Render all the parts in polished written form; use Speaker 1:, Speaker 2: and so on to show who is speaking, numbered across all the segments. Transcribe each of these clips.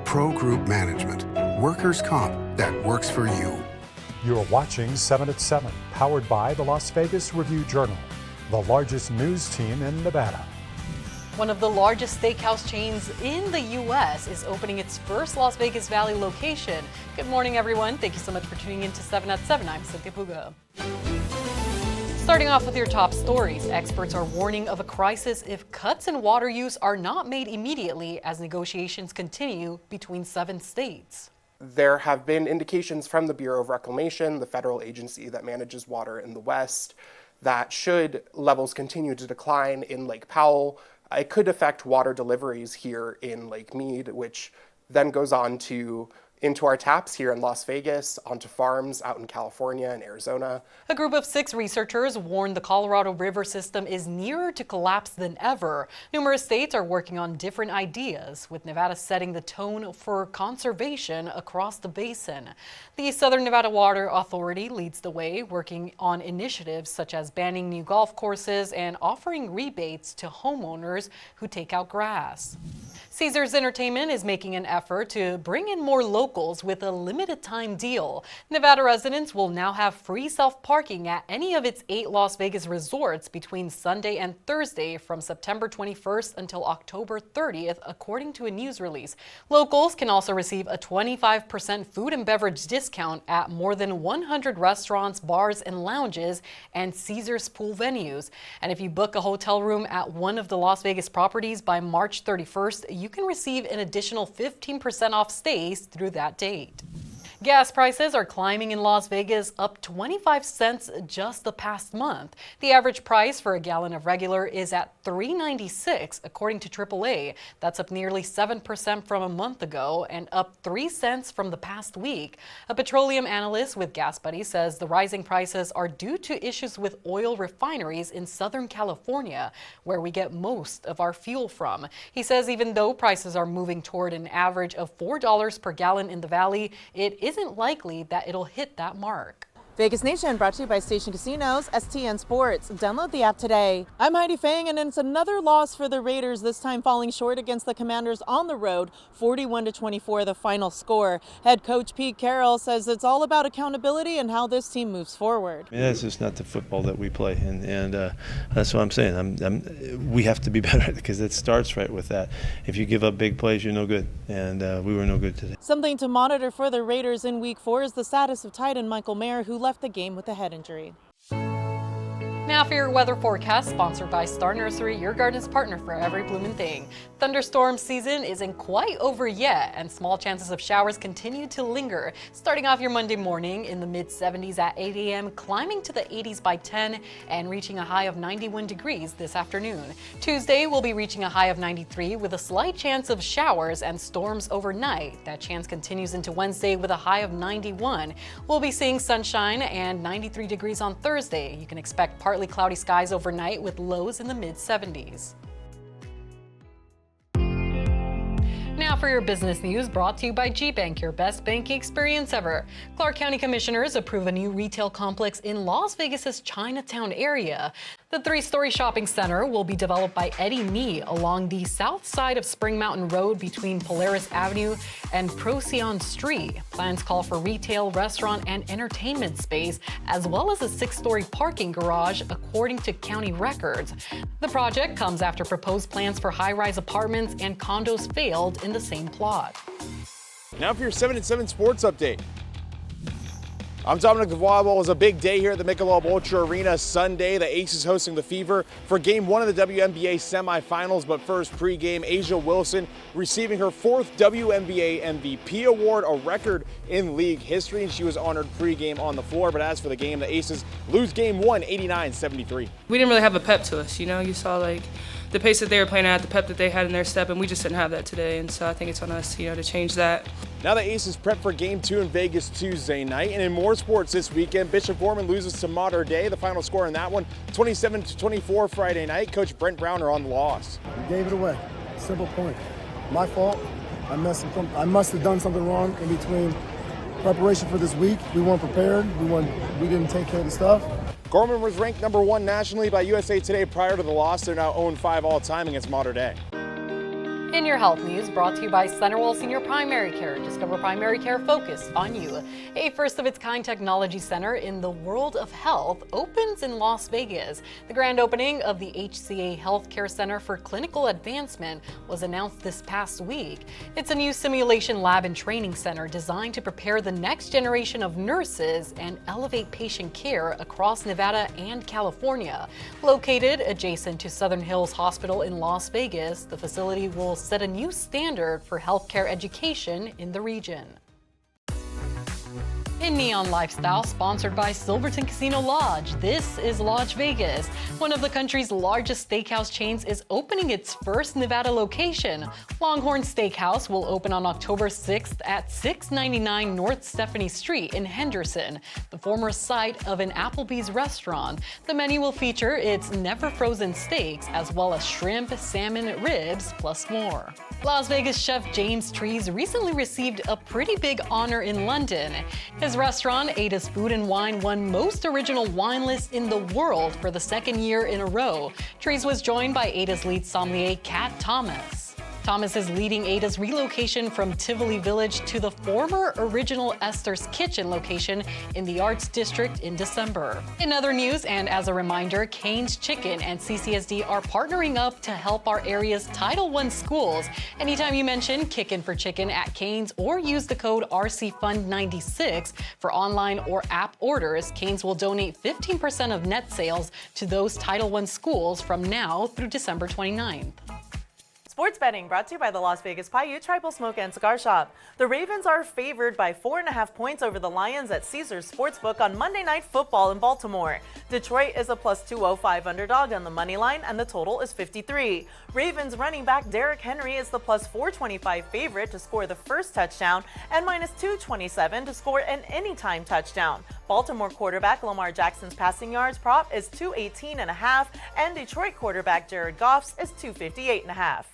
Speaker 1: Pro Group Management. Workers' comp that works for you.
Speaker 2: You're watching 7 at 7, powered by the Las Vegas Review-Journal, the largest news team in Nevada.
Speaker 3: One of the largest steakhouse chains in the U.S. is opening its first Las Vegas Valley location. Good morning, everyone. Thank you so much for tuning in to 7 at 7. I'm Cynthia Puga. Starting off with your top stories, experts are warning of a crisis if cuts in water use are not made immediately as negotiations continue between 7 states.
Speaker 4: There have been indications from the Bureau of Reclamation, the federal agency that manages water in the West, that should levels continue to decline in Lake Powell, it could affect water deliveries here in Lake Mead, which then goes on into our taps here in Las Vegas, onto farms out in California and Arizona.
Speaker 3: A group of 6 researchers warned the Colorado River system is nearer to collapse than ever. Numerous states are working on different ideas, with Nevada setting the tone for conservation across the basin. The Southern Nevada Water Authority leads the way, working on initiatives such as banning new golf courses and offering rebates to homeowners who take out grass. Caesars Entertainment is making an effort to bring in more locals with a limited time deal. Nevada residents will now have free self-parking at any of its 8 Las Vegas resorts between Sunday and Thursday from September 21st until October 30th, according to a news release. Locals can also receive a 25% food and beverage discount at more than 100 restaurants, bars, and lounges and Caesars pool venues. And if you book a hotel room at one of the Las Vegas properties by March 31st, you can receive an additional 15% off stays through that date. Gas prices are climbing in Las Vegas, up 25 cents just the past month. The average price for a gallon of regular is at $3.96, according to AAA. That's up nearly 7% from a month ago and up 3 cents from the past week. A petroleum analyst with Gas Buddy says the rising prices are due to issues with oil refineries in Southern California, where we get most of our fuel from. He says even though prices are moving toward an average of $4 per gallon in the valley, it isn't likely that it'll hit that mark.
Speaker 5: Vegas Nation brought to you by Station Casinos, STN Sports. Download the app today. I'm Heidi Fang, and it's another loss for the Raiders, this time falling short against the Commanders on the road, 41-24 the final score. Head coach Pete Carroll says it's all about accountability and how this team moves forward.
Speaker 6: That's just not the football that we play, and that's what I'm saying. We have to be better because it starts right with that. If you give up big plays, you're no good, and we were no good today.
Speaker 5: Something to monitor for the Raiders in Week 4 is the status of tight end Michael Mayer, who left the game with a head injury.
Speaker 3: Now for your weather forecast, sponsored by Star Nursery, your garden's partner for every blooming thing. Thunderstorm season isn't quite over yet, and small chances of showers continue to linger. Starting off your Monday morning in the mid-70s at 8 a.m., climbing to the 80s by 10 and reaching a high of 91 degrees this afternoon. Tuesday will be reaching a high of 93 with a slight chance of showers and storms overnight. That chance continues into Wednesday with a high of 91. We'll be seeing sunshine and 93 degrees on Thursday. You can expect partly cloudy skies overnight with lows in the mid-70s. Now for your business news, brought to you by G-Bank, your best banking experience ever. Clark County Commissioners approve a new retail complex in Las Vegas's Chinatown area. The 3-story shopping center will be developed by Eddie Nee along the south side of Spring Mountain Road between Polaris Avenue and Procyon Street. Plans call for retail, restaurant, and entertainment space, as well as a 6-story parking garage, according to county records. The project comes after proposed plans for high-rise apartments and condos failed in the same plot.
Speaker 7: Now for your 7 at 7 sports update. I'm Dominic. The volleyball was a big day here at the Michelob Ultra Arena Sunday. The Aces hosting the Fever for Game 1 of the WNBA semifinals. But first, pregame, Asia Wilson receiving her 4th WNBA MVP award, a record in league history, and she was honored pregame on the floor. But as for the game, the Aces lose Game 1, 89-73.
Speaker 8: We didn't really have a pep to us, you know. You saw like the pace that they were playing at, the pep that they had in their step, and we just didn't have that today. And so I think it's on us, to change that.
Speaker 7: Now the Aces prep for Game 2 in Vegas Tuesday night. And in more sports this weekend, Bishop Gorman loses to Mater Dei. The final score in that one, 27-24 Friday night. Coach Brent Browner on the loss.
Speaker 9: We gave it away. Simple point. My fault. I must have done something wrong in between preparation for this week. We weren't prepared. We didn't take care of the stuff.
Speaker 7: Gorman was ranked number 1 nationally by USA Today prior to the loss. They're now 0-5 all-time against Mater Dei.
Speaker 3: In your health news, brought to you by Centerwell Senior Primary Care. Discover primary care focused on you. A first-of-its-kind technology center in the world of health opens in Las Vegas. The grand opening of the HCA Healthcare Center for Clinical Advancement was announced this past week. It's a new simulation lab and training center designed to prepare the next generation of nurses and elevate patient care across Nevada and California. Located adjacent to Southern Hills Hospital in Las Vegas, the facility will set a new standard for healthcare education in the region. In Neon Lifestyle, sponsored by Silverton Casino Lodge, this is Lodge Vegas. One of the country's largest steakhouse chains is opening its first Nevada location. Longhorn Steakhouse will open on October 6th at 699 North Stephanie Street in Henderson, the former site of an Applebee's restaurant. The menu will feature its never-frozen steaks, as well as shrimp, salmon, ribs, plus more. Las Vegas chef James Trees recently received a pretty big honor in London. His restaurant, Ada's Food and Wine, won Most Original Wine List in the world for the second year in a row. Trees was joined by Ada's lead sommelier, Kat Thomas. Thomas is leading Ada's relocation from Tivoli Village to the former original Esther's Kitchen location in the Arts District in December. In other news, and as a reminder, Cane's Chicken and CCSD are partnering up to help our area's Title I schools. Anytime you mention Kickin' for Chicken at Cane's or use the code RCFund96 for online or app orders, Cane's will donate 15% of net sales to those Title I schools from now through December 29th.
Speaker 5: Sports betting brought to you by the Las Vegas Paiute Tribal Smoke and Cigar Shop. The Ravens are favored by 4.5 points over the Lions at Caesars Sportsbook on Monday Night Football in Baltimore. Detroit is a plus 205 underdog on the money line, and the total is 53. Ravens running back Derrick Henry is the plus 425 favorite to score the first touchdown and minus 227 to score an anytime touchdown. Baltimore quarterback Lamar Jackson's passing yards prop is 218.5, and Detroit quarterback Jared Goff's is 258.5.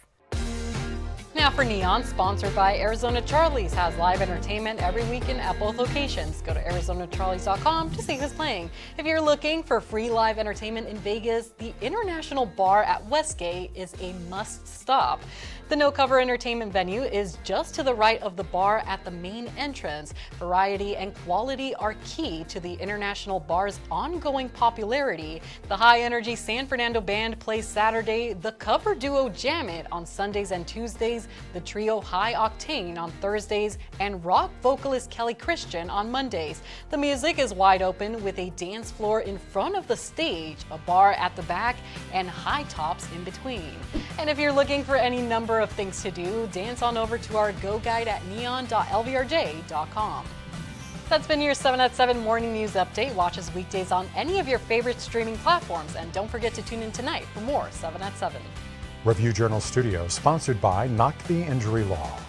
Speaker 3: Now for Neon, sponsored by Arizona Charlie's, has live entertainment every weekend at both locations. Go to ArizonaCharlies.com to see who's playing. If you're looking for free live entertainment in Vegas, the International Bar at Westgate is a must-stop. The no-cover entertainment venue is just to the right of the bar at the main entrance. Variety and quality are key to the International Bar's ongoing popularity. The high-energy San Fernando Band plays Saturday, the cover duo Jam It on Sundays and Tuesdays, the trio High Octane on Thursdays, and rock vocalist Kelly Christian on Mondays. The music is wide open with a dance floor in front of the stage, a bar at the back, and high tops in between. And if you're looking for any number of things to do, dance on over to our Go Guide at neon.lvrj.com. That's been your 7 at 7 morning news update. Watch us weekdays on any of your favorite streaming platforms, and don't forget to tune in tonight for more 7 at 7.
Speaker 2: Review Journal Studio, sponsored by Knock the Injury Law.